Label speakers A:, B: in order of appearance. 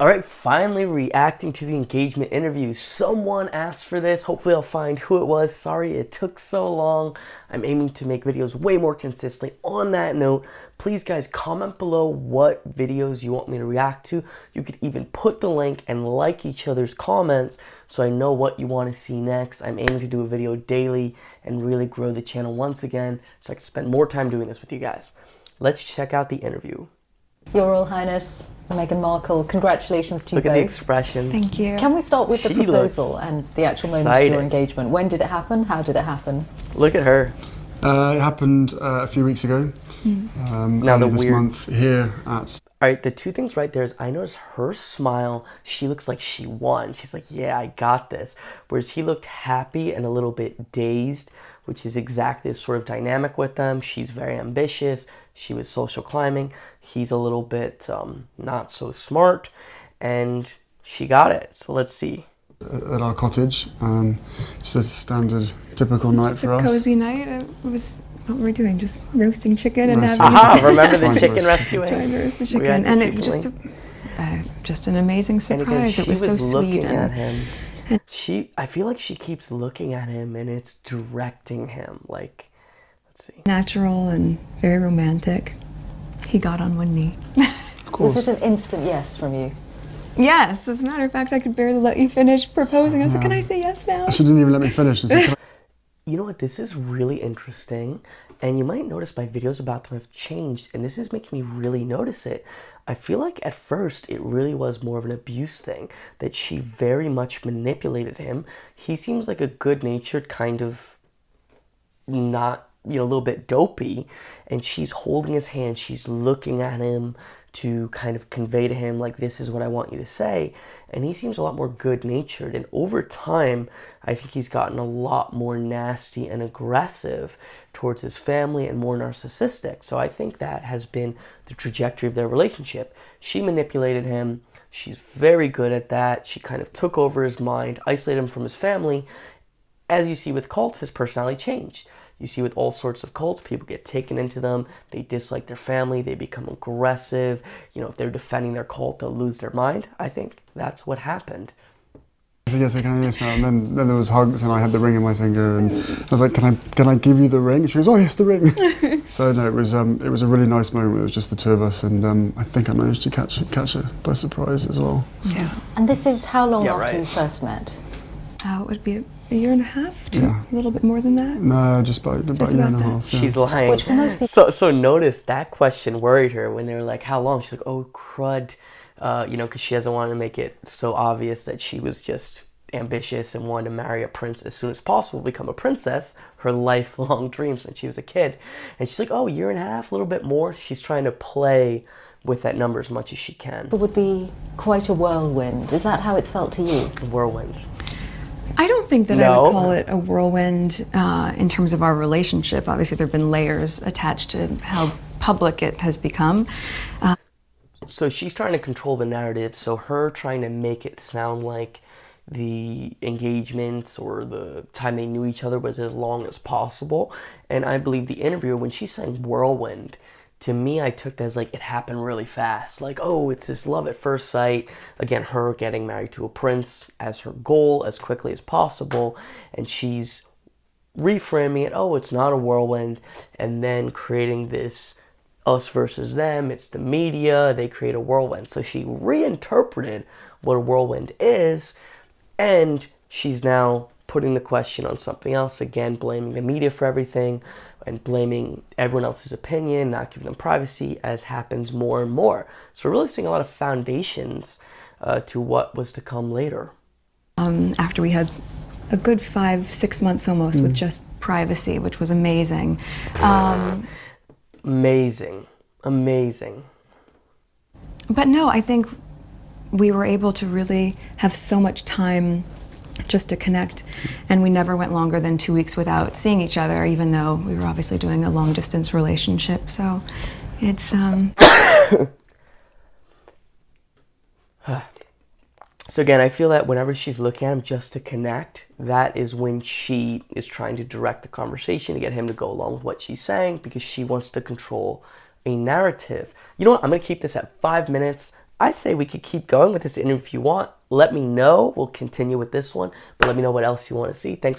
A: All right, finally reacting to the engagement interview. Someone asked for this. Hopefully I'll find who it was. Sorry it took so long. I'm aiming to make videos way more consistently. On that note, please guys, comment below what videos you want me to react to. You could even put the link and like each other's comments so I know what you want to see next. I'm aiming to do a video daily and really grow the channel once again so I can spend more time doing this with you guys. Let's check out the interview.
B: Your Royal Highness, Meghan Markle, congratulations to you both.
A: Look at the expressions.
C: Thank you.
B: Can we start with the proposal and the actual moment of your engagement? When did it happen? How did it happen?
A: Look at her.
D: It happened a few weeks ago.
A: Now
D: this month here at...
A: Alright, the two things right there is I noticed her smile, she looks like she won. She's like, yeah, I got this. Whereas he looked happy and a little bit dazed, which is exactly the sort of dynamic with them. She's very ambitious. She was social climbing. He's a little bit not so smart, and she got it. So let's see.
D: At our cottage, just a standard, typical night for us.
C: It's a cozy night. It was what we're doing, just roasting chicken and having.
A: Aha! Remember the chicken rescuing?
C: Trying to roast a chicken, and it was just an amazing surprise.
A: Again,
C: it was so sweet.
A: At him. I feel like she keeps looking at him, and it's directing him. Like, let's see.
C: Natural and very romantic. He got on one knee.
D: Of course.
B: Was it an instant yes from you?
C: Yes, as a matter of fact, I could barely let you finish proposing. I said, can I say yes now?
D: She didn't even let me finish.
A: You know what, this is really interesting, and you might notice my videos about them have changed, and this is making me really notice it. I feel like at first it really was more of an abuse thing, that she very much manipulated him. He seems like a good-natured kind of not, a little bit dopey, and she's holding his hand, she's looking at him to kind of convey to him, like, this is what I want you to say, and he seems a lot more good-natured, and over time, I think he's gotten a lot more nasty and aggressive towards his family and more narcissistic, so I think that has been the trajectory of their relationship. She manipulated him, she's very good at that, she kind of took over his mind, isolated him from his family. As you see with cults, his personality changed. You see with all sorts of cults, people get taken into them, they dislike their family, they become aggressive. If they're defending their cult, they'll lose their mind. I think that's what happened.
D: I said, yes, I can yes now. And then there was hugs, and I had the ring in my finger, and I was like, can I give you the ring? And she goes, oh yes, the ring. So no, it was a really nice moment. It was just the two of us, and I think I managed to catch her by surprise as well. So.
C: Yeah.
B: And this is how long after you first met?
C: It would be a year and a half, a little bit more than that.
D: No, just about a year and a half. Yeah.
A: She's lying.
B: Which for most people.
A: So notice that question worried her when they were like, how long? She's like, oh crud, because she doesn't want to make it so obvious that she was just ambitious and wanted to marry a prince as soon as possible, become a princess, her lifelong dream since she was a kid. And she's like, oh, year and a half, a little bit more. She's trying to play with that number as much as she can.
B: It would be quite a whirlwind. Is that how it's felt to you?
A: Whirlwinds.
C: I don't think that I would call it a whirlwind in terms of our relationship. Obviously, there have been layers attached to how public it has become.
A: So she's trying to control the narrative, so her trying to make it sound like the engagement or the time they knew each other was as long as possible. And I believe the interviewer, when she's saying whirlwind, to me, I took that as like it happened really fast. Like, oh, it's this love at first sight. Again, her getting married to a prince as her goal as quickly as possible. And she's reframing it, oh, it's not a whirlwind. And then creating this us versus them. It's the media. They create a whirlwind. So she reinterpreted what a whirlwind is. And she's now putting the question on something else. Again, blaming the media for everything. And blaming everyone else's opinion, not giving them privacy, as happens more and more. So we're really seeing a lot of foundations to what was to come later.
C: After we had a good 5-6 months almost with just privacy, which was amazing.
A: Amazing.
C: But no, I think we were able to really have so much time just to connect, and we never went longer than 2 weeks without seeing each other, even though we were obviously doing a long distance relationship. So it's
A: So again, I feel that whenever she's looking at him just to connect, that is when she is trying to direct the conversation to get him to go along with what she's saying, because she wants to control a narrative. You know what? I'm going to keep this at 5 minutes. I'd say we could keep going with this interview if you want. Let me know. We'll continue with this one, but let me know what else you want to see. Thanks.